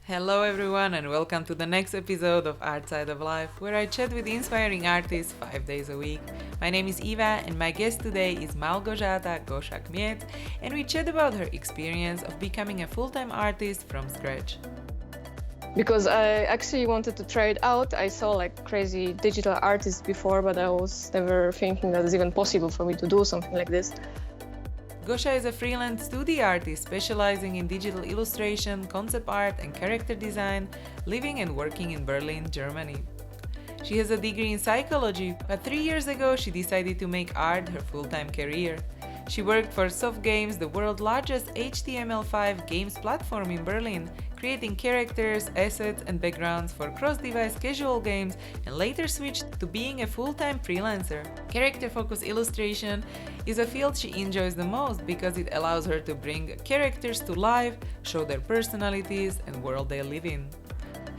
Hello everyone and welcome to the next episode of Art Side of Life, where I chat with inspiring artists 5 days a week. My name is Eva and my guest today is Gosia Kmiec, and we chat about her experience of becoming a full-time artist from scratch. Because I actually wanted to try it out. I saw like crazy digital artists before, but I was never thinking that it's even possible for me to do something like this. Gosia is a freelance 2D artist specializing in digital illustration, concept art, and character design, living and working in Berlin, Germany. She has a degree in psychology, but 3 years ago she decided to make art her full-time career. She worked for Soft Games, the world's largest HTML5 games platform in Berlin, creating characters, assets, and backgrounds for cross-device casual games, and later switched to being a full-time freelancer. Character-focused illustration is a field she enjoys the most because it allows her to bring characters to life, show their personalities and world they live in.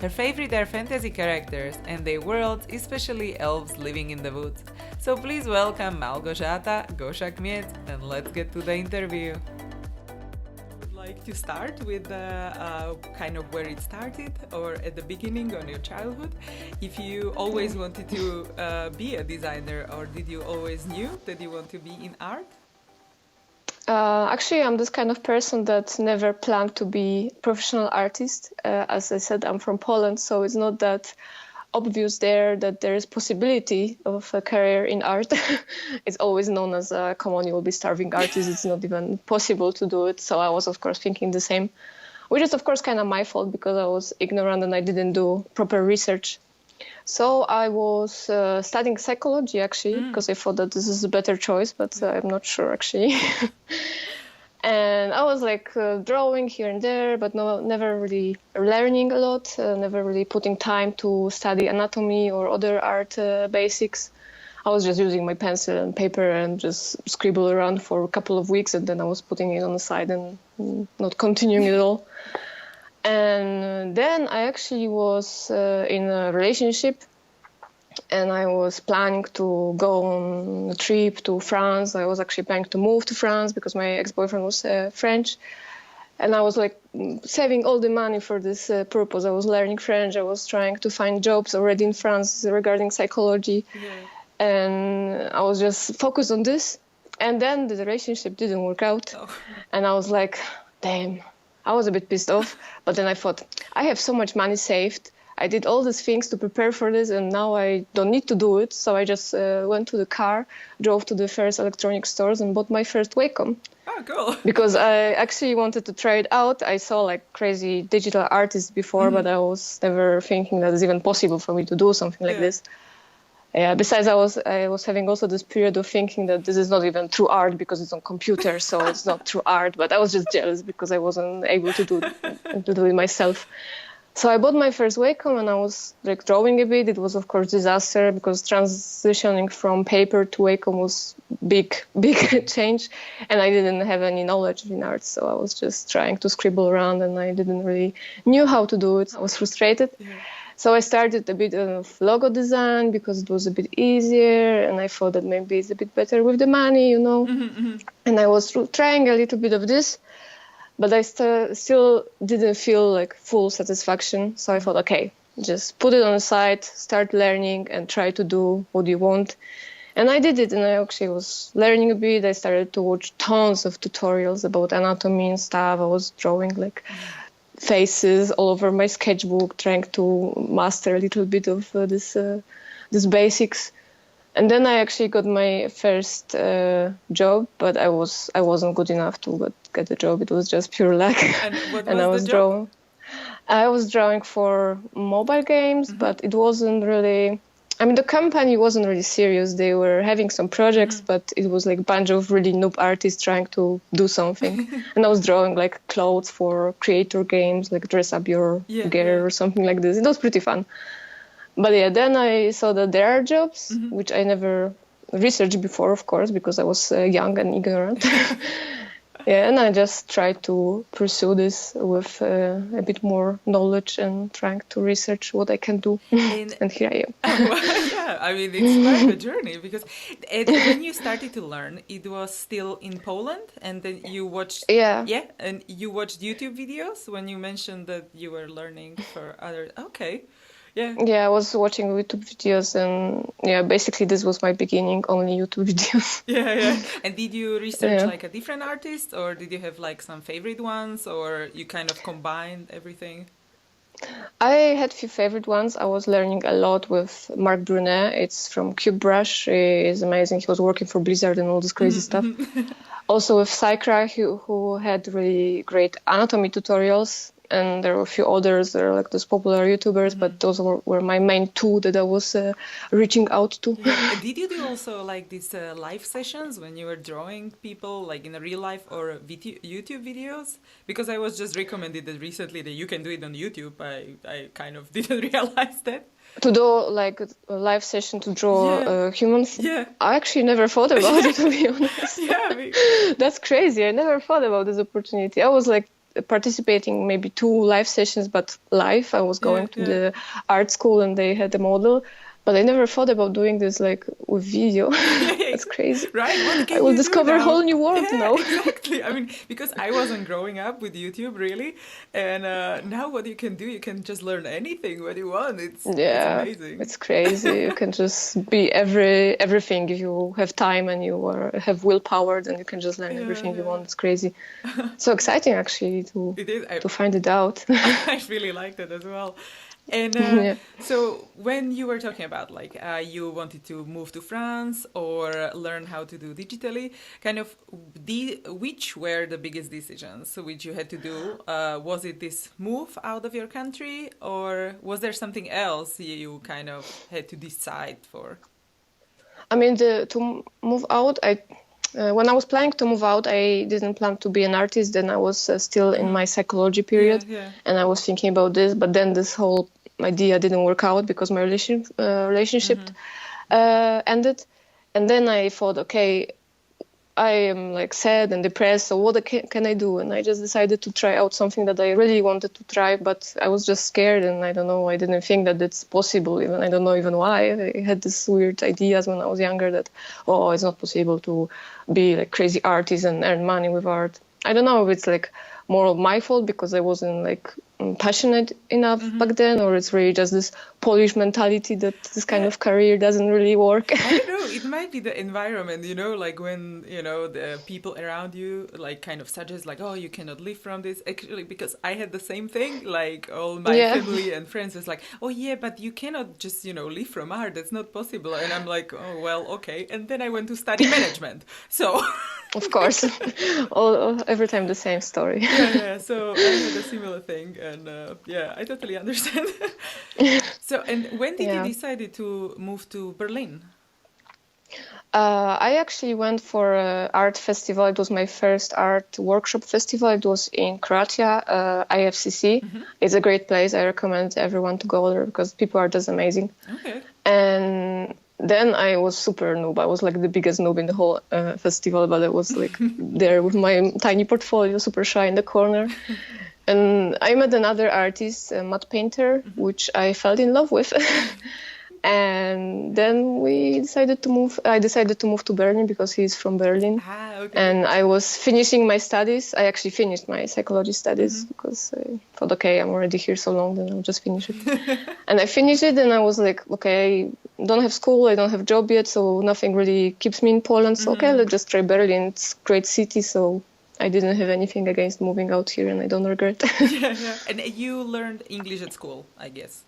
Her favorite are fantasy characters and their worlds, especially elves living in the woods. So please welcome Gosia Kmiec, and let's get to the interview. I would like to start with kind of where it started, or at the beginning on your childhood. If you always wanted to be a designer, or did you always knew that you want to be in art? Actually, I'm this kind of person that never planned to be a professional artist. As I said, I'm from Poland, so it's not that obvious there that there is possibility of a career in art. It's always known as, come on, you will be starving artist. It's not even possible to do it. So I was, of course, thinking the same, which is, of course, kind of my fault because I was ignorant and I didn't do proper research. So I was studying psychology, actually, because I thought that this is a better choice, but I'm not sure, actually. And I was like drawing here and there, but never really learning a lot, never really putting time to study anatomy or other art basics. I was just using my pencil and paper and just scribble around for a couple of weeks, and then I was putting it on the side and not continuing at all. And then I actually was in a relationship, and I was planning to go on a trip to France. I was actually planning to move to France because my ex-boyfriend was French. And I was like saving all the money for this purpose. I was learning French. I was trying to find jobs already in France regarding psychology. Yeah. And I was just focused on this. And then the relationship didn't work out. Oh. And I was like, damn. I was a bit pissed off, but then I thought, I have so much money saved. I did all these things to prepare for this, and now I don't need to do it. So I just went to the car, drove to the first electronic stores and bought my first Wacom. Oh, cool. Because I actually wanted to try it out. I saw like crazy digital artists before, but I was never thinking that it's even possible for me to do something like this. Yeah, besides, I was having also this period of thinking that this is not even true art because it's on computer, so it's not true art. But I was just jealous because I wasn't able to do it myself. So I bought my first Wacom and I was like drawing a bit. It was, of course, disaster because transitioning from paper to Wacom was big change, and I didn't have any knowledge in art, so I was just trying to scribble around and I didn't really knew how to do it. I was frustrated. Yeah. So I started a bit of logo design because it was a bit easier, and I thought that maybe it's a bit better with the money, you know. And I was trying a little bit of this, but I still didn't feel like full satisfaction. So I thought, okay, just put it on the side, start learning and try to do what you want. And I did it, and I actually was learning a bit. I started to watch tons of tutorials about anatomy and stuff. I was drawing like faces all over my sketchbook, trying to master a little bit of this basics. And then I actually got my first job, but I wasn't good enough to get a job. It was just pure luck. And what was the job? Drawing. I was drawing for mobile games, but it wasn't really. I mean, the company wasn't really serious. They were having some projects, but it was like a bunch of really noob artists trying to do something. And I was drawing like clothes for creator games, like dress up your gear or something like this. It was pretty fun. But yeah, then I saw that there are jobs, which I never researched before, of course, because I was young and ignorant. Yeah, and I just tried to pursue this with a bit more knowledge and trying to research what I can do. And here I am. Yeah, I mean, it's quite a journey because when you started to learn, it was still in Poland, and then you watched, Yeah. yeah, and you watched YouTube videos when you mentioned that you were learning for other. Okay, yeah. Yeah, I was watching YouTube videos, and yeah, basically this was my beginning, only YouTube videos. Yeah, yeah. And did you research Yeah. like a different artist, or did you have like some favorite ones, or you kind of combined everything? I had few favorite ones. I was learning a lot with Mark Brunet. It's from Cube Brush. He is amazing. He was working for Blizzard and all this crazy stuff. Also with Psycra, who had really great anatomy tutorials. And there were a few others that are like those popular YouTubers, but those were my main two that I was reaching out to. Yeah. And did you do also like these live sessions when you were drawing people like in a real life or YouTube videos? Because I was just recommended that recently that you can do it on YouTube. I kind of didn't realize that. To do like a live session to draw humans? Yeah. I actually never thought about it, to be honest. Yeah. That's crazy. I never thought about this opportunity. I was like participating maybe 2 live sessions, but live. I was going to the art school and they had a model, but I never thought about doing this like with video. That's crazy. Right? What can I will you discover a do whole new world now. Exactly. I mean, because I wasn't growing up with YouTube really, and now what you can do, you can just learn anything what you want. It's amazing. It's crazy. You can just be everything if you have time and you have willpower. Then you can just learn everything you want. It's crazy. So exciting actually to find it out. I really liked it as well. And so when you were talking about like you wanted to move to France or learn how to do digitally, kind of which were the biggest decisions which you had to do? Was it this move out of your country, or was there something else you kind of had to decide for? I mean, to move out, when I was planning to move out, I didn't plan to be an artist. Then I was still in my psychology period, and I was thinking about this. But then this whole idea didn't work out because my relationship ended. And then I thought, okay, I am like sad and depressed. So what can I do? And I just decided to try out something that I really wanted to try, but I was just scared, and I don't know. I didn't think that it's possible. Even I don't know even why. I had this weird ideas when I was younger that it's not possible to be like crazy artist and earn money with art. I don't know if it's like more of my fault because I wasn't like passionate enough back then, or it's really just this Polish mentality that this kind of career doesn't really work. I don't know, it might be the environment, like when, the people around you like kind of suggest like, oh, you cannot live from this. Actually, because I had the same thing, like all my family and friends was like, oh yeah, but you cannot just, live from art. That's not possible. And I'm like, oh, well, okay. And then I went to study management. So... Of course, every time the same story. Yeah. So I had a similar thing, and I totally understand. So, and when did you decide to move to Berlin? I actually went for an art festival. It was my first art workshop festival. It was in Croatia, IFCC. It's a great place. I recommend everyone to go there because people are just amazing. Okay. And then I was super noob. I was like the biggest noob in the whole festival, but I was like there with my tiny portfolio, super shy in the corner. And I met another artist, a mud painter, which I fell in love with. And then I decided to move to Berlin because he's from Berlin. Okay. And I was finishing my studies. I actually finished my psychology studies because I thought, okay, I'm already here so long, then I'll just finish it. And I finished it, and I was like, okay, I don't have school, I don't have job yet, so nothing really keeps me in Poland. So okay, let's just try Berlin. It's a great city, so I didn't have anything against moving out here, and I don't regret. Yeah. And you learned English at school, I guess.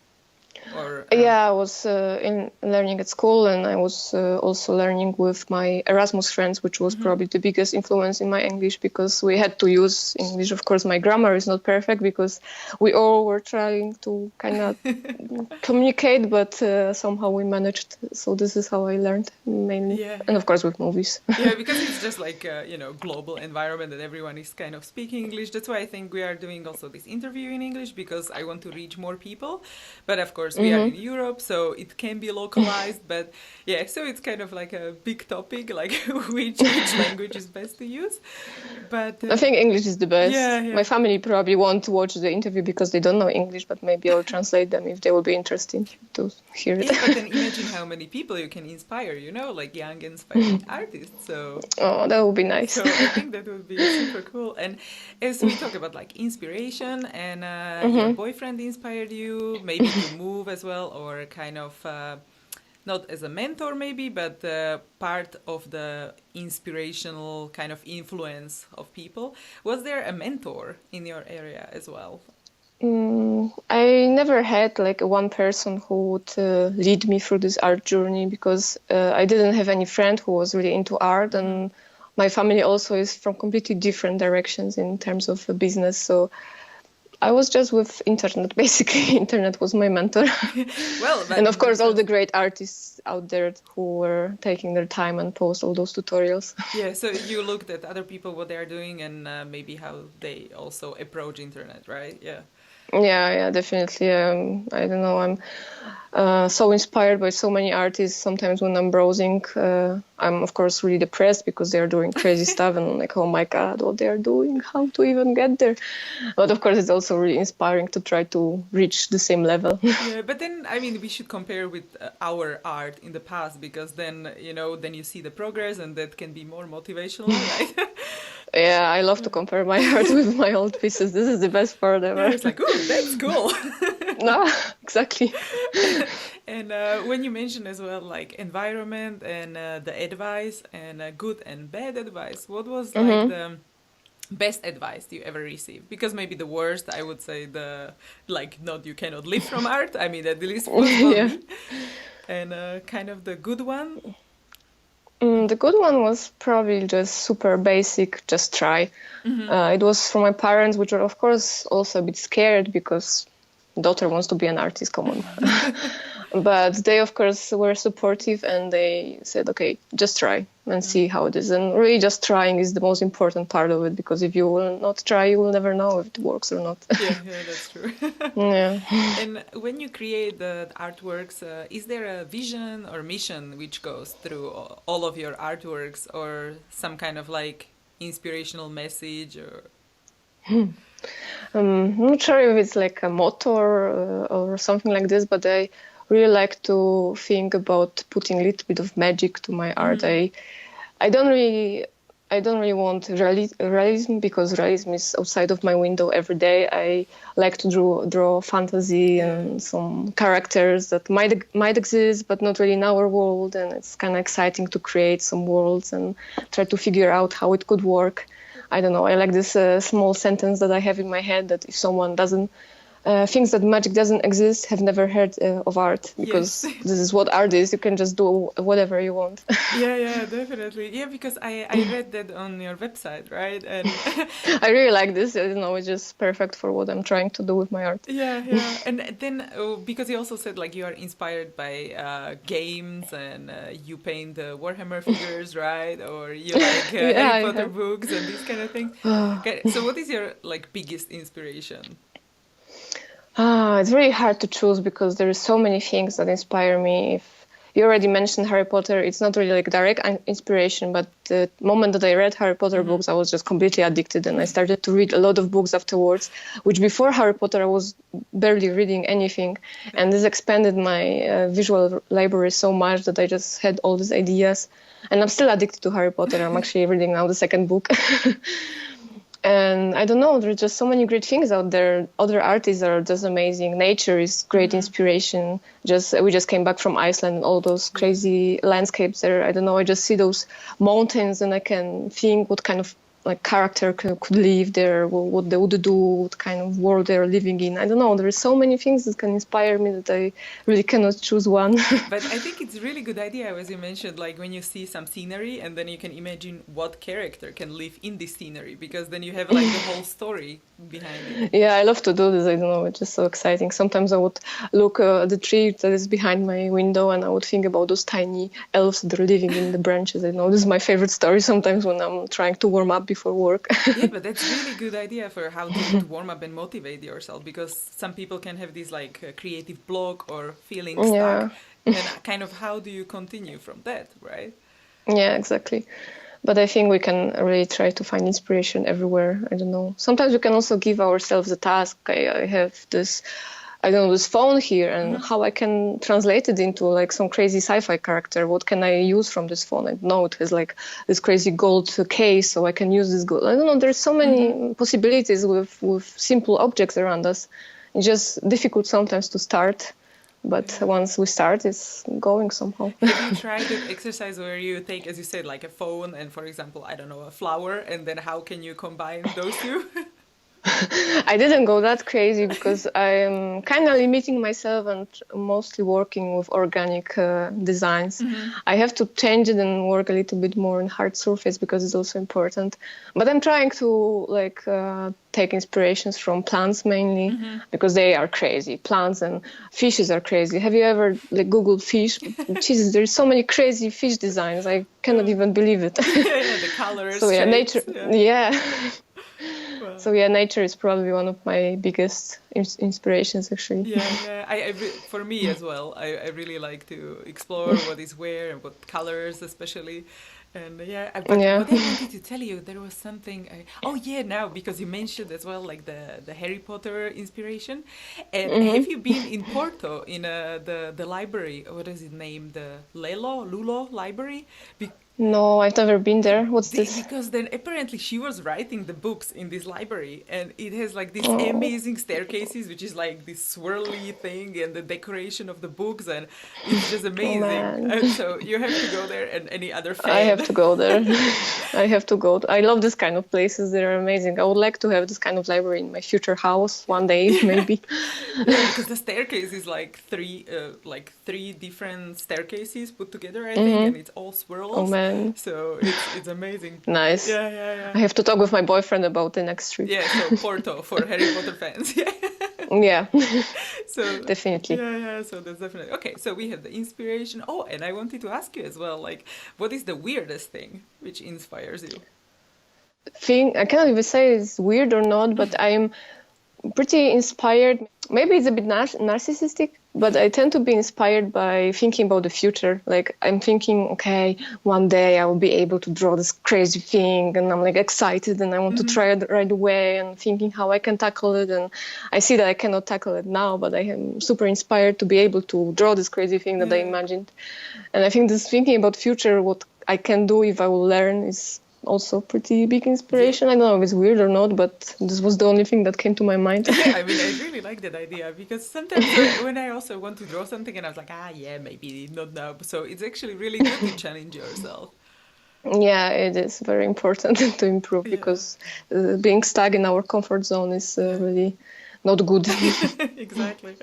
Yeah, I was learning at school, and I was also learning with my Erasmus friends, which was probably the biggest influence in my English because we had to use English. Of course, my grammar is not perfect because we all were trying to kind of communicate, but somehow we managed. So this is how I learned mainly. Yeah. And of course with movies. Yeah, because it's just like global environment that everyone is kind of speaking English. That's why I think we are doing also this interview in English, because I want to reach more people. But of course, course, we are in Europe, so it can be localized. But yeah, so it's kind of like a big topic, like which language is best to use. But I think English is the best. Yeah, yeah. My family probably won't watch the interview because they don't know English, but maybe I'll translate them if they will be interested to hear it. Yeah, but then imagine how many people you can inspire, like young, inspiring artists. So Oh, that would be nice. So I think that would be super cool. And as we talk about like inspiration, and your boyfriend inspired you maybe to move as well, or kind of not as a mentor maybe, but part of the inspirational kind of influence of people. Was there a mentor in your area as well? I never had like one person who would lead me through this art journey, because I didn't have any friend who was really into art, and my family also is from completely different directions in terms of business. So I was just with internet, basically. Internet was my mentor. Well, and of course, all the great artists out there who were taking their time and post all those tutorials. Yeah, so you looked at other people, what they're doing, and maybe how they also approach internet, right? Yeah. Yeah, definitely. I don't know. I'm so inspired by so many artists. Sometimes when I'm browsing, I'm of course really depressed because they're doing crazy stuff, and I'm like, oh my God, what they're doing, how to even get there. But of course, it's also really inspiring to try to reach the same level. Yeah, but then, I mean, we should compare with our art in the past, because then, then you see the progress, and that can be more motivational, right? Yeah, I love to compare my art with my old pieces. This is the best part ever. Yeah, it's like, oh, that's cool. No, exactly. And when you mentioned as well, like environment and the advice and good and bad advice, what was like the best advice you ever received? Because maybe the worst, I would say not you cannot live from art. I mean, at least for me. And kind of the good one. The good one was probably just super basic, just try. It was from my parents, which were, of course, also a bit scared because daughter wants to be an artist, come on. But they, of course, were supportive, and they said, okay, just try and see how it is. And really just trying is the most important part of it, because if you will not try, you will never know if it works or not. Yeah, that's true. Yeah. And when you create the artworks, is there a vision or mission which goes through all of your artworks, or some kind of like inspirational message? Or I'm not sure if it's like a motto or something like this, but I really like to think about putting a little bit of magic to my art. I don't really want realism, because realism is outside of my window every day. I like to draw fantasy and some characters that might exist but not really in our world, and it's kind of exciting to create some worlds and try to figure out how it could work. I don't know, I like this small sentence that I have in my head, that if someone doesn't thinks that magic doesn't exist, have never heard of art, because this is what art is. You can just do whatever you want. Yeah, definitely. Yeah, because I read that on your website, right? And I really like this. I don't know, it's just perfect for what I'm trying to do with my art. Yeah. And then, because you also said like you are inspired by games, and you paint Warhammer figures, right? Or you like Harry Potter books and these kind of things. Okay, so what is your like biggest inspiration? It's really hard to choose, because there are so many things that inspire me. If you already mentioned Harry Potter, it's not really like direct inspiration, but the moment that I read Harry Potter books, I was just completely addicted, and I started to read a lot of books afterwards, which before Harry Potter I was barely reading anything. And this expanded my visual library so much that I just had all these ideas. And I'm still addicted to Harry Potter. I'm actually reading now the second book. And I don't know, there's just so many great things out there. Other artists are just amazing. Nature is great inspiration. We just came back from Iceland, and all those crazy landscapes there. I don't know, I just see those mountains, and I can think what kind of like character could live there, what they would do, what kind of world they're living in. I don't know, there are so many things that can inspire me that I really cannot choose one. But I think it's a really good idea, as you mentioned, like when you see some scenery, and then you can imagine what character can live in this scenery, because then you have like the whole story behind it. Yeah, I love to do this. I don't know, it's just so exciting. Sometimes I would look at the tree that is behind my window, and I would think about those tiny elves that are living in the branches. I know this is my favorite story sometimes when I'm trying to warm up before work. Yeah, but that's really good idea for how to warm up and motivate yourself, because some people can have this like creative block or feeling stuck, Yeah. and kind of how do you continue from that, right? Yeah, exactly. But I think we can really try to find inspiration everywhere. I don't know. Sometimes we can also give ourselves a task. I have this, I don't know, this phone here, and how I can translate it into like some crazy sci-fi character. What can I use from this phone? I know it has like this crazy gold case, so I can use this gold. I don't know. There's so many possibilities with simple objects around us. It's just difficult sometimes to start. But once we start, it's going somehow. Have you tried an exercise where you take, as you said, like a phone and, for example, I don't know, a flower, and then how can you combine those two? I didn't go that crazy because I'm kind of limiting myself and mostly working with organic designs. I have to change it and work a little bit more in hard surface because it's also important. But I'm trying to take inspirations from plants mainly because they are crazy. Plants and fishes are crazy. Have you ever Googled fish? Jesus, there's so many crazy fish designs. I cannot even believe it. Yeah, the colors. So yeah, shapes, nature. Yeah. Wow. So yeah, nature is probably one of my biggest inspirations, actually. Yeah. For me as well, I really like to explore what is where and what colors especially. And but what I wanted to tell you, there was something. Now because you mentioned as well, like the Harry Potter inspiration. And have you been in Porto in the library? What is it named? The Lulo Library. No, I've never been there. What's this? Because then apparently she was writing the books in this library, and it has like these amazing staircases, which is like this swirly thing, and the decoration of the books, and it's just amazing. And so you have to go there, and any other fan. I have to go there. I have to go. I love this kind of places. They're amazing. I would like to have this kind of library in my future house one day, maybe. Yeah, because the staircase is like three different staircases put together, I think, and it's all swirls. Oh man. So it's amazing. Nice. Yeah. I have to talk with my boyfriend about the next trip. Yeah, so Porto for Harry Potter fans. Yeah. So definitely. Yeah. So that's definitely okay. So we have the inspiration. Oh, and I wanted to ask you as well, like, what is the weirdest thing which inspires you? I cannot even say it's weird or not, but I'm pretty inspired. Maybe it's a bit narcissistic, but I tend to be inspired by thinking about the future. Like I'm thinking, okay, one day I will be able to draw this crazy thing, and I'm like excited and I want to try it right away, and thinking how I can tackle it. And I see that I cannot tackle it now, but I am super inspired to be able to draw this crazy thing that I imagined. And I think this thinking about future, what I can do if I will learn, is also pretty big inspiration. I don't know if it's weird or not, but this was the only thing that came to my mind. I mean, I really like that idea, because sometimes when I also want to draw something and I was like, maybe not now. So it's actually really good to challenge yourself. Yeah, it is very important to improve, because being stuck in our comfort zone is really not good. Exactly.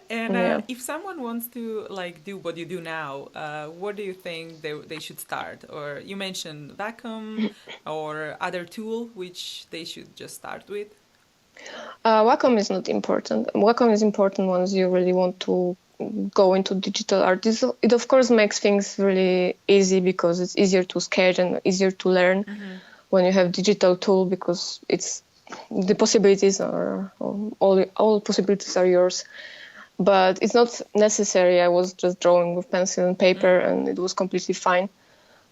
And if someone wants to do what you do now, what do you think they should start? Or you mentioned Wacom or other tool which they should just start with? Wacom is not important. Wacom is important once you really want to go into digital art. It of course makes things really easy, because it's easier to sketch and easier to learn when you have digital tool, because the possibilities are all possibilities are yours. But it's not necessary. I was just drawing with pencil and paper, and it was completely fine.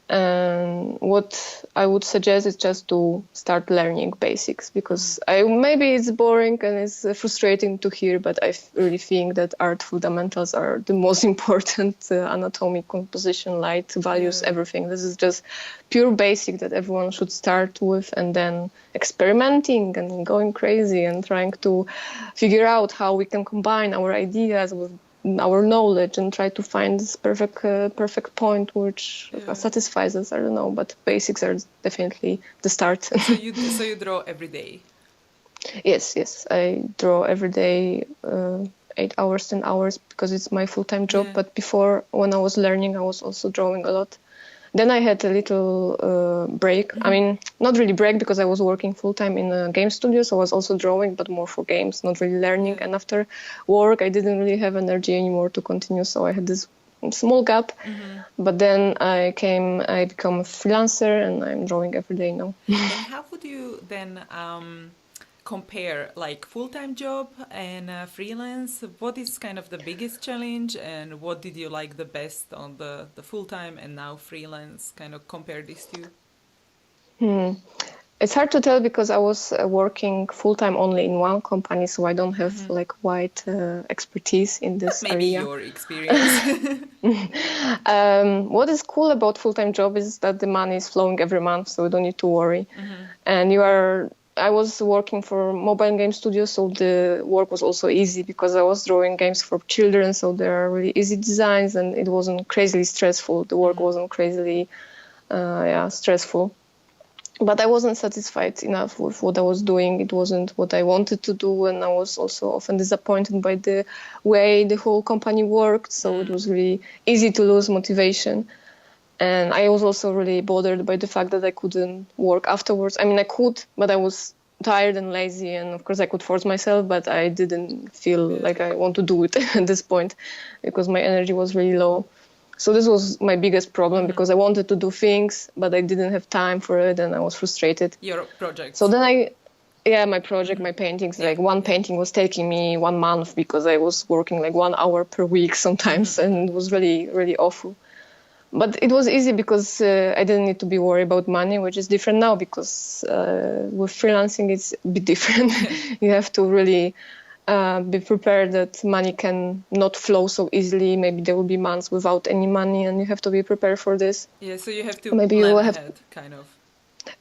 And what I would suggest is just to start learning basics, because maybe it's boring and it's frustrating to hear, but I really think that art fundamentals are the most important. Anatomy, composition, light, values, everything. This is just pure basic that everyone should start with, and then experimenting and going crazy and trying to figure out how we can combine our ideas with our knowledge and try to find this perfect point which satisfies us. I don't know, but basics are definitely the start. So you draw every day? Yes, I draw every day, 8 hours, 10 hours, because it's my full-time job. But before, when I was learning, I was also drawing a lot. Then I had a little break. I mean, not really break, because I was working full-time in a game studio, so I was also drawing, but more for games, not really learning. And after work, I didn't really have energy anymore to continue, so I had this small gap. But then I become a freelancer, and I'm drawing every day now. And how would you then compare like full-time job and freelance? What is kind of the biggest challenge, and what did you like the best on the full-time and now freelance? Kind of compare these two. It's hard to tell because I was working full-time only in one company, so I don't have like wide expertise in this Maybe area. your experience. What is cool about full-time job is that the money is flowing every month, so you don't need to worry. And I was working for mobile game studio, so the work was also easy because I was drawing games for children, so there are really easy designs, and it wasn't crazily stressful. The work wasn't crazily stressful. But I wasn't satisfied enough with what I was doing. It wasn't what I wanted to do, and I was also often disappointed by the way the whole company worked, so it was really easy to lose motivation. And I was also really bothered by the fact that I couldn't work afterwards. I mean, I could, but I was tired and lazy, and of course I could force myself, but I didn't feel like I want to do it at this point because my energy was really low. So this was my biggest problem because I wanted to do things, but I didn't have time for it, and I was frustrated. Your project. So then my project, my paintings, like one painting was taking me 1 month because I was working like 1 hour per week sometimes, and it was really, really awful. But it was easy because I didn't need to be worried about money, which is different now because with freelancing it's a bit different. You have to really be prepared that money can not flow so easily. Maybe there will be months without any money, and you have to be prepared for this. Yeah, so you have to Maybe plan you will ahead, kind of.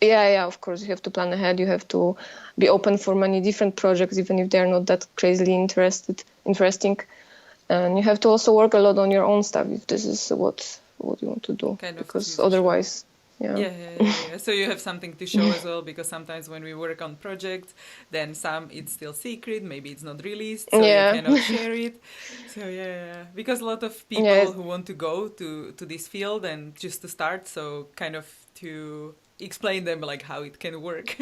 Yeah, of course. You have to plan ahead. You have to be open for many different projects, even if they're not that crazily interesting. And you have to also work a lot on your own stuff if this is what you want to do. Kind of, because otherwise... Yeah. So you have something to show as well, because sometimes when we work on projects, then it's still secret, maybe it's not released, so you cannot share it. So because a lot of people who want to go to this field and just to start, so kind of to explain them like how it can work.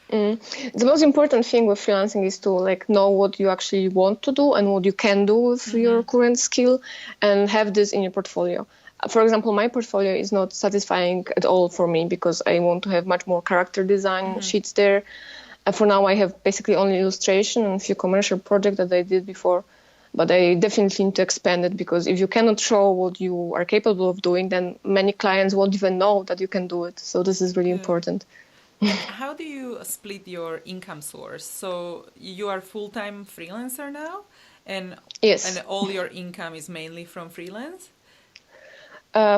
The most important thing with freelancing is to like know what you actually want to do and what you can do with your current skill, and have this in your portfolio. For example, my portfolio is not satisfying at all for me because I want to have much more character design sheets there. And for now, I have basically only illustration and a few commercial projects that I did before. But I definitely need to expand it, because if you cannot show what you are capable of doing, then many clients won't even know that you can do it. So this is really important. And how do you split your income source? So you are full-time freelancer now, and and all your income is mainly from freelance?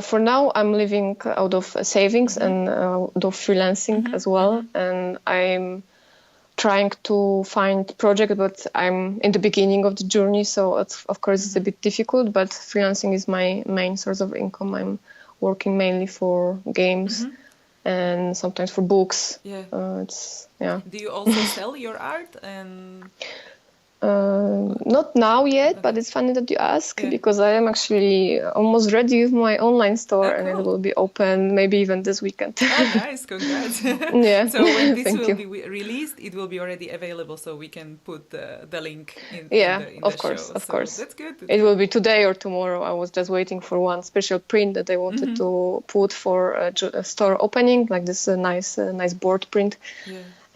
For now, I'm living out of savings and out of freelancing as well. And I'm trying to find project, but I'm in the beginning of the journey. So of course, it's a bit difficult, but freelancing is my main source of income. I'm working mainly for games and sometimes for books. Do you also sell your art? And not now yet, but it's funny that you ask, because I am actually almost ready with my online store, and it will be open maybe even this weekend. Oh, nice, congrats. So when this will be released, it will be already available, so we can put the link in the of course, show. Of course. That's good. It will be today or tomorrow. I was just waiting for one special print that I wanted to put for a store opening, like this nice board print.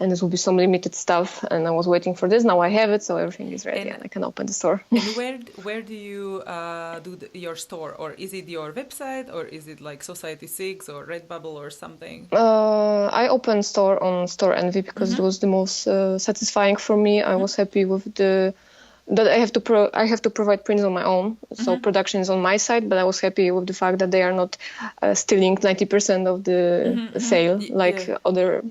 And this will be some limited stuff, and I was waiting for this. Now I have it, so everything is ready, and I can open the store. And where do you do your store, or is it your website, or is it like Society6 or Redbubble or something? I opened store on Store Envy because it was the most satisfying for me. I was happy with that I have to provide prints on my own, so production is on my side. But I was happy with the fact that they are not stealing 90% of the sale, like other.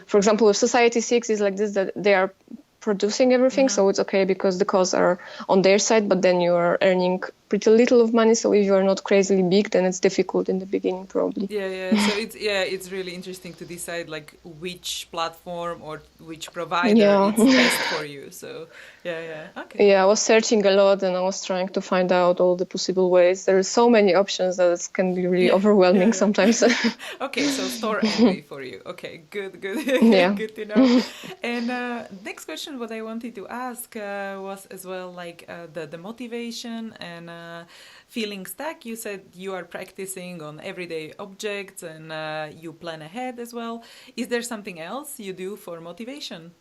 For example, with Society6 is like this, that they are producing everything, so it's okay because the costs are on their side, but then you are earning pretty little of money. So if you are not crazily big, then it's difficult in the beginning, probably. So it's really interesting to decide like which platform or which provider is best for you. So okay. I was searching a lot, and I was trying to find out all the possible ways. There are so many options that it can be really overwhelming sometimes. Okay, so Store Envy for you. Okay, good. Good to know. And next question, what I wanted to ask was as well like the motivation and feeling stuck, you said you are practicing on everyday objects and you plan ahead as well. Is there something else you do for motivation?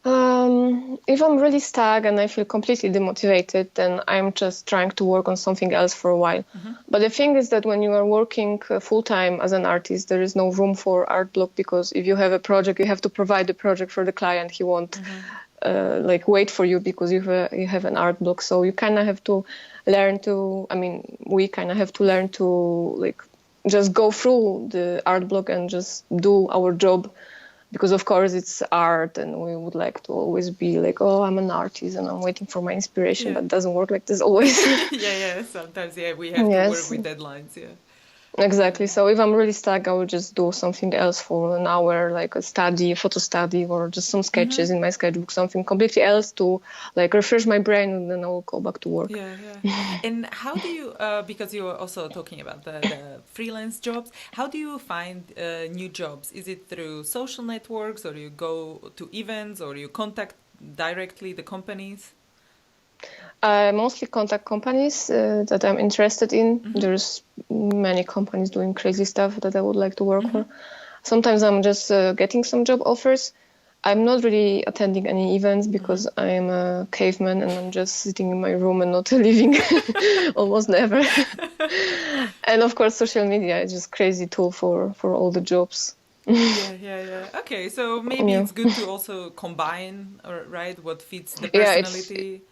If I'm really stuck and I feel completely demotivated, then I'm just trying to work on something else for a while. But the thing is that when you are working full-time as an artist, there is no room for art block, because if you have a project, you have to provide the project for the client. He won't like wait for you because you have an art block. So you kind of have to learn to, we kind of have to learn to like just go through the art block and just do our job. Because of course it's art and we would like to always be like, oh, I'm an artist and I'm waiting for my inspiration, but it doesn't work like this always. Sometimes we have to work with deadlines. Exactly. So if I'm really stuck, I would just do something else for an hour, like a photo study, or just some sketches in my sketchbook, something completely else to like refresh my brain, and then I will go back to work. And how do you, because you were also talking about the freelance jobs, how do you find new jobs? Is it through social networks, or you go to events, or you contact directly the companies? I mostly contact companies that I'm interested in. There's many companies doing crazy stuff that I would like to work for. Sometimes I'm just getting some job offers. I'm not really attending any events because I'm a caveman and I'm just sitting in my room and not leaving almost never. And of course, social media is just crazy tool for all the jobs. Okay, so maybe it's good to also combine, right, what fits the personality.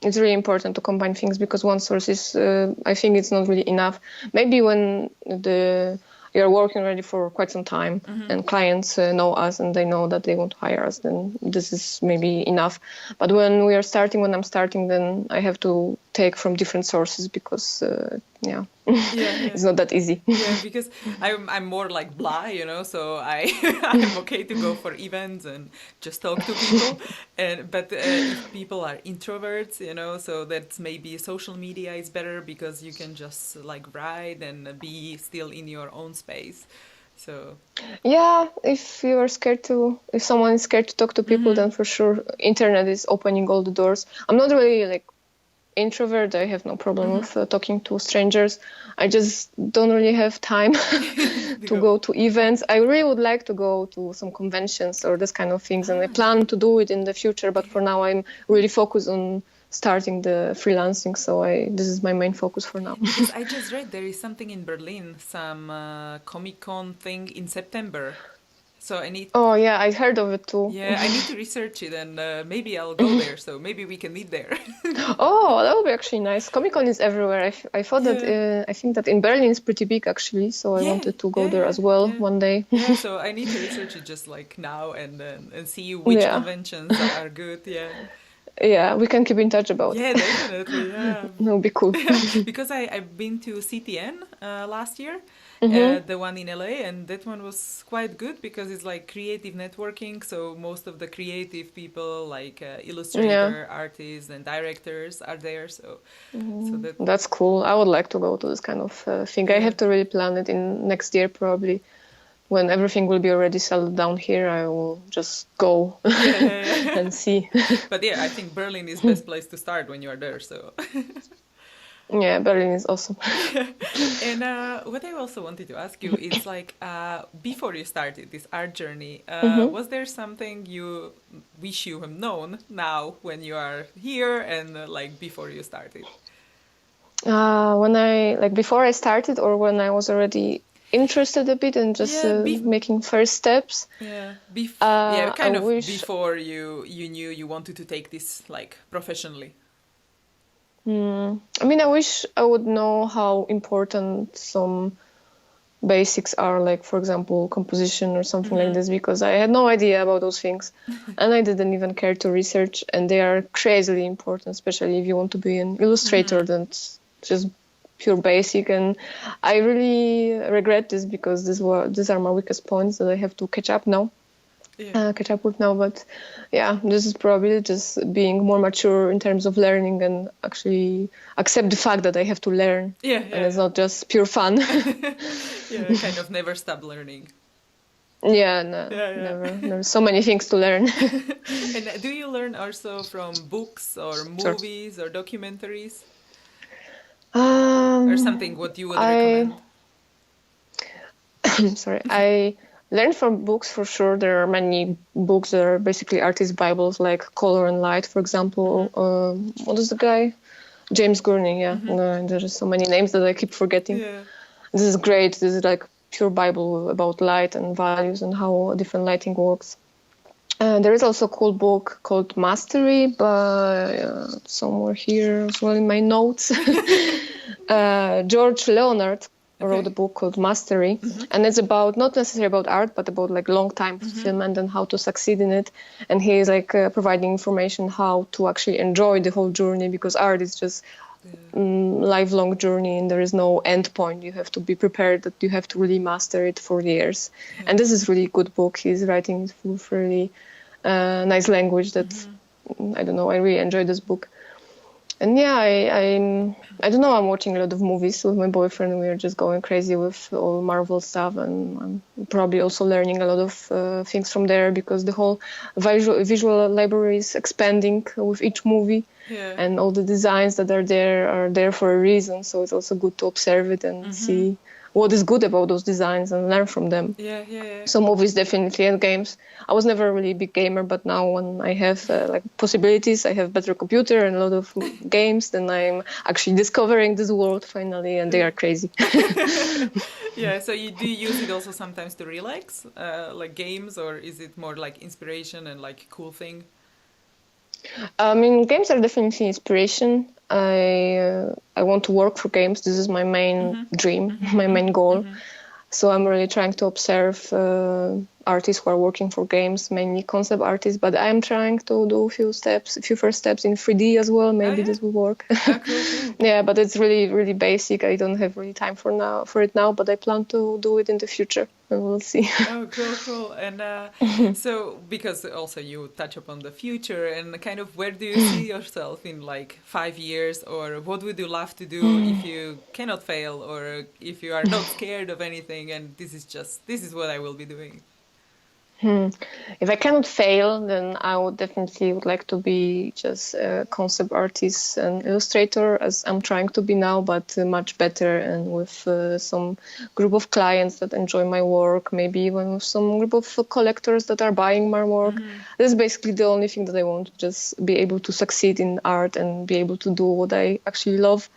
It's really important to combine things, because one source is, I think it's not really enough. Maybe when you're working already for quite some time and clients know us and they know that they want to hire us, then this is maybe enough. But when I'm starting, then I have to take from different sources, because it's not that easy. Because I'm more like blah, so I'm okay to go for events and just talk to people. But if people are introverts, so that's maybe social media is better, because you can just like write and be still in your own space. So if someone is scared to talk to people, then for sure internet is opening all the doors. I'm not really like introvert. I have no problem with talking to strangers. I just don't really have time to go to events. I really would like to go to some conventions or this kind of things, and I plan to do it in the future, but for now I'm really focused on starting the freelancing, so this is my main focus for now. Because I just read there is something in Berlin, some Comic-Con thing in September. So I heard of it too. I need to research it, and maybe I'll go there. So maybe we can meet there. Oh, that would be actually nice. Comic-Con is everywhere. I thought that I think that in Berlin is pretty big actually. So I wanted to go there as well one day. So I need to research it just like now and see which conventions are good. Yeah, we can keep in touch about it. Yeah, definitely. That would be cool. Because I've been to CTN last year. The one in LA, and that one was quite good because it's like creative networking, so most of the creative people like illustrator, artists and directors are there, so that's cool. I would like to go to this kind of thing. I have to really plan it in next year probably. When everything will be already settled down here, I will just go and see. But I think Berlin is the best place to start when you are there, so yeah, Berlin is awesome. And what I also wanted to ask you is like, before you started this art journey, was there something you wish you have known now when you are here and like before you started? Before I started, or when I was already interested a bit and just making first steps? Before you knew you wanted to take this like professionally. I wish I would know how important some basics are, like, for example, composition or something like this, because I had no idea about those things and I didn't even care to research, and they are crazily important, especially if you want to be an illustrator. That's just pure basic, and I really regret this because these are my weakest points that I have to catch up with now. But this is probably just being more mature in terms of learning and actually accept the fact that I have to learn. And it's not just pure fun. Kind of never stop learning. Yeah, no, Yeah, yeah. never. There's so many things to learn. And do you learn also from books or Sure. movies or documentaries or something Um, what you would I recommend? sorry, I learned from books for sure. There are many books that are basically artist bibles, like Color and Light, for example. What is the guy? James Gurney. Yeah, no, there's so many names that I keep forgetting. Yeah. This is great. This is like pure Bible about light and values and how different lighting works. There is also a cool book called Mastery by somewhere here as well in my notes. George Leonard wrote a book called Mastery, and it's about not necessarily about art, but about like long time fulfillment and how to succeed in it. And he is like providing information how to actually enjoy the whole journey, because art is just lifelong journey and there is no end point. You have to be prepared that you have to really master it for years. And this is really good book. He's writing it with really nice language that I don't know, I really enjoy this book. And yeah, I don't know, I'm watching a lot of movies with my boyfriend. We are just going crazy with all Marvel stuff, and I'm probably also learning a lot of things from there, because the whole visual library is expanding with each movie. Yeah. And all the designs that are there for a reason. So it's also good to observe it and see what is good about those designs and learn from them. Yeah, yeah, yeah. So movies definitely, and games. I was never a really big gamer, but now when I have like possibilities, I have better computer and a lot of games, then I'm actually discovering this world finally, and they are crazy. Yeah, so do you use it also sometimes to relax, like games, or is it more like inspiration and like cool thing? I mean, games are definitely inspiration. I want to work for games. This is my main dream, my main goal. So I'm really trying to observe artists who are working for games, mainly concept artists. But I'm trying to do a few first steps in 3D as well. Maybe this will work. Cool. Yeah, but it's really, really basic. I don't have really time for it now. But I plan to do it in the future, and we'll see. Oh, cool. And so, because also you touch upon the future, and kind of where do you see yourself in like 5 years, or what would you love to do if you cannot fail, or if you are not scared of anything, and this is what I will be doing? If I cannot fail, then I would like to be just a concept artist and illustrator, as I'm trying to be now, but much better, and with some group of clients that enjoy my work, maybe even with some group of collectors that are buying my work. This is basically the only thing that I want, just be able to succeed in art and be able to do what I actually love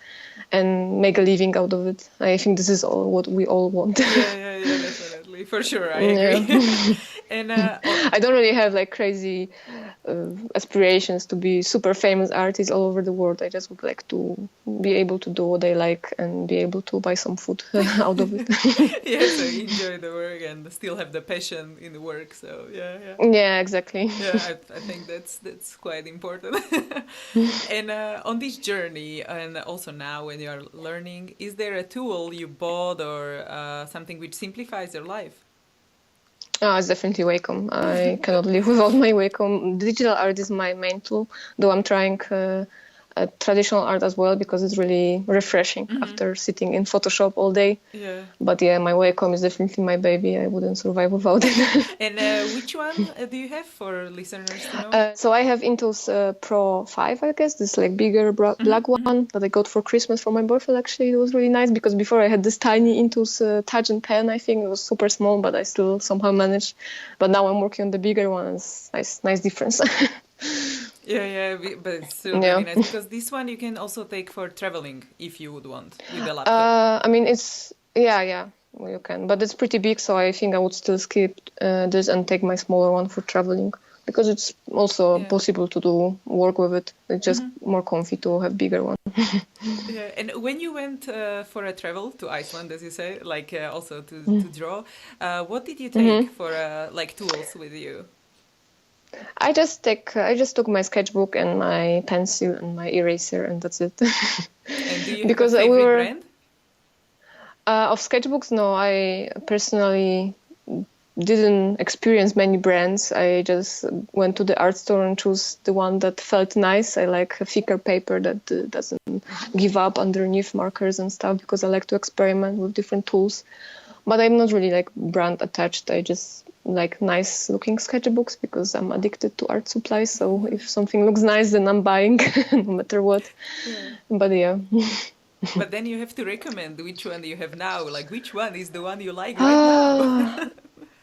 and make a living out of it. I think this is all what we all want. Yeah, definitely. For sure, I agree. Yeah. And I don't really have like crazy aspirations to be super famous artist all over the world. I just would like to be able to do what I like and be able to buy some food out of it. Yeah, so enjoy the work and still have the passion in the work. So yeah. Yeah, exactly. Yeah, I think that's quite important. And on this journey, and also now when you are learning, is there a tool you bought or something which simplifies your life? Oh, it's definitely Wacom. I cannot live without my Wacom. Digital art is my main tool, though I'm trying traditional art as well, because it's really refreshing after sitting in Photoshop all day. Yeah. But yeah, my Wacom is definitely my baby. I wouldn't survive without it. And which one do you have for listeners to know? So I have Intuos Pro 5, I guess. This like bigger black one that I got for Christmas from my boyfriend. Actually, it was really nice, because before I had this tiny Intuos Touch and Pen. I think it was super small, but I still somehow managed. But now I'm working on the bigger one. It's nice difference. Yeah, but it's still really nice, because this one you can also take for traveling if you would want with the laptop. I mean, it's well, you can, but it's pretty big, so I think I would still skip this and take my smaller one for traveling, because it's also possible to do work with it. It's just more comfy to have bigger one. Yeah, and when you went for a travel to Iceland, as you say, like also to draw, what did you take for like tools with you? I just took my sketchbook and my pencil and my eraser, and that's it. And do you because have a favorite brand? Of sketchbooks, no. I personally didn't experience many brands. I just went to the art store and chose the one that felt nice. I like a thicker paper that doesn't give up underneath markers and stuff, because I like to experiment with different tools. But I'm not really like brand attached. I just like nice looking sketchbooks because I'm addicted to art supplies. So if something looks nice, then I'm buying no matter what. Yeah. But yeah. But then you have to recommend which one you have now. Like, which one is the one you like right now?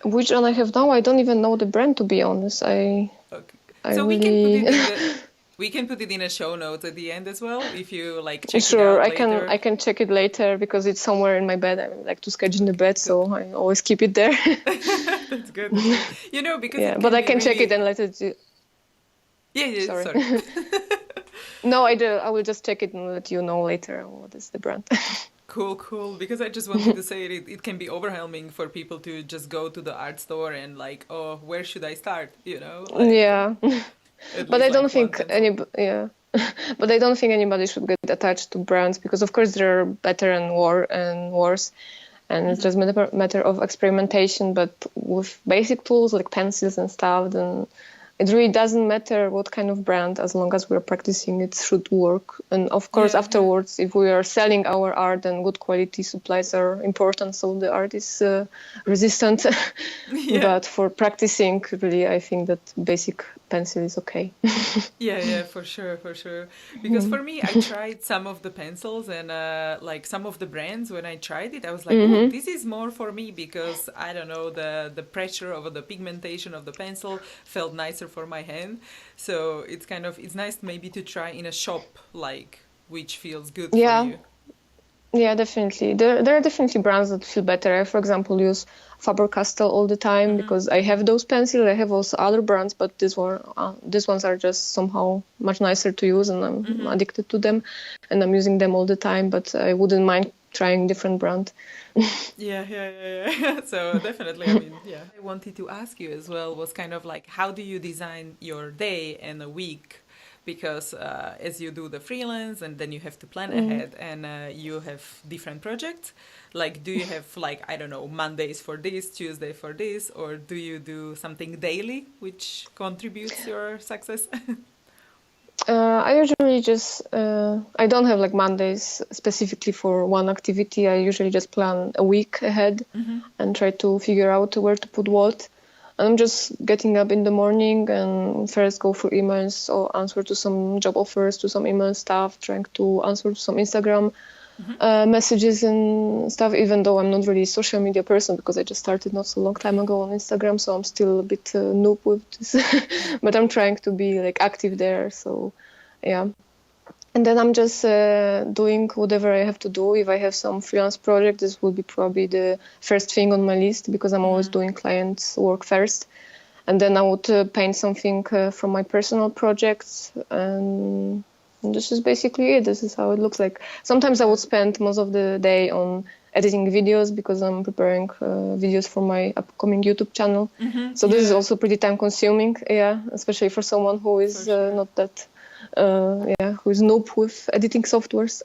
Which one I have now? I don't even know the brand, to be honest. Okay. I So really... we can put it in a show notes at the end as well if you like check Sure, it out later. I can check it later because it's somewhere in my bed. I like to sketch in the bed, so I always keep it there. That's good. You know, because yeah, but I can check it and let it. Yeah, sorry. No, I will just check it and let you know later what is the brand. Cool. Because I just wanted to say it can be overwhelming for people to just go to the art store and like, oh, where should I start? You know? Like, yeah. But I don't think But I don't think anybody should get attached to brands because, of course, there are better and worse, and it's just a matter of experimentation. But with basic tools like pencils and stuff, then it really doesn't matter what kind of brand, as long as we're practicing, it should work. And of course, afterwards, if we are selling our art, then good quality supplies are important, so the art is resistant. But for practicing, really, I think that basic pencil is okay. yeah, for sure. Because for me, I tried some of the pencils and like some of the brands. When I tried it, I was like, oh, this is more for me because I don't know, the pressure of the pigmentation of the pencil felt nicer for my hand. So it's nice maybe to try in a shop, like which feels good for you. Yeah, definitely. There are definitely brands that feel better. I, for example, use Faber-Castell all the time because I have those pencils. I have also other brands, but these ones are just somehow much nicer to use, and I'm addicted to them, and I'm using them all the time. But I wouldn't mind trying different brand. Yeah. So definitely, I wanted to ask you as well was kind of like, how do you design your day and a week? Because as you do the freelance and then you have to plan ahead and you have different projects, like do you have like, I don't know, Mondays for this, Tuesday for this, or do you do something daily which contributes your success? I usually just, I don't have like Mondays specifically for one activity. I usually just plan a week ahead and try to figure out where to put what. I'm just getting up in the morning and first go through emails or answer to some job offers, to some email stuff, trying to answer to some Instagram messages and stuff, even though I'm not really a social media person because I just started not so long time ago on Instagram, so I'm still a bit noob with this. But I'm trying to be like active there, so yeah. And then I'm just doing whatever I have to do. If I have some freelance project, this will be probably the first thing on my list because I'm always doing clients' work first. And then I would paint something from my personal projects. And this is basically it. This is how it looks like. Sometimes I would spend most of the day on editing videos because I'm preparing videos for my upcoming YouTube channel. So this is also pretty time consuming, especially for someone who is not that... who is noob with editing softwares.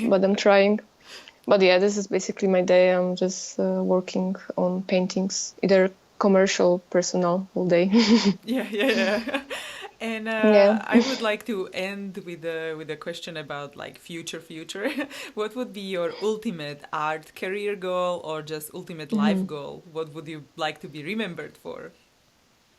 But I'm trying. But this is basically my day. I'm just working on paintings, either commercial, personal, all day. And I would like to end with a question about like future. What would be your ultimate art career goal or just ultimate life goal? What would you like to be remembered for?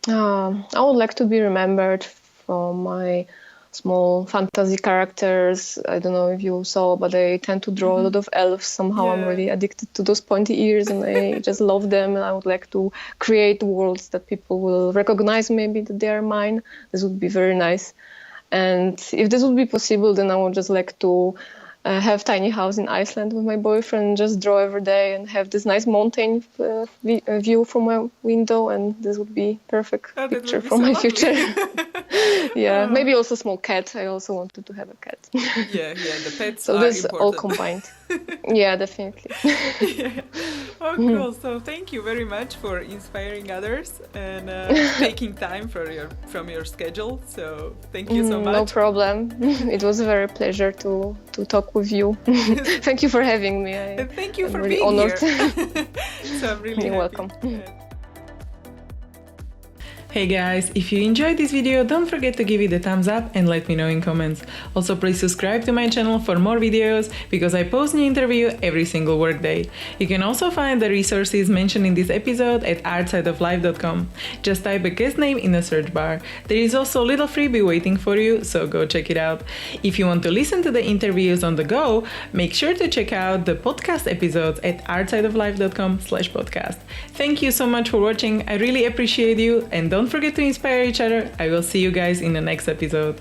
I would like to be remembered for my small fantasy characters. I don't know if you saw, but I tend to draw a lot of elves. Somehow I'm really addicted to those pointy ears and I just love them. And I would like to create worlds that people will recognize maybe that they are mine. This would be very nice. And if this would be possible, then I would just like to have tiny house in Iceland with my boyfriend, just draw every day and have this nice mountain view from my window, and this would be perfect picture for my future. Maybe also a small cat. I also wanted to have a cat. The pets so are this important. all combined. Definitely. Oh, cool. So thank you very much for inspiring others and taking time from your schedule. So thank you so much. No problem. It was a very pleasure to talk with you. Thank you for having me. Thank you for really being honored here. So I'm really You're happy. welcome. Hey guys, if you enjoyed this video, don't forget to give it a thumbs up and let me know in comments. Also, please subscribe to my channel for more videos because I post new interview every single workday. You can also find the resources mentioned in this episode at artsideoflife.com. Just type a guest name in the search bar. There is also a little freebie waiting for you, so go check it out. If you want to listen to the interviews on the go, make sure to check out the podcast episodes at artsideoflife.com/podcast. Thank you so much for watching. I really appreciate you, and don't forget to inspire each other. I will see you guys in the next episode.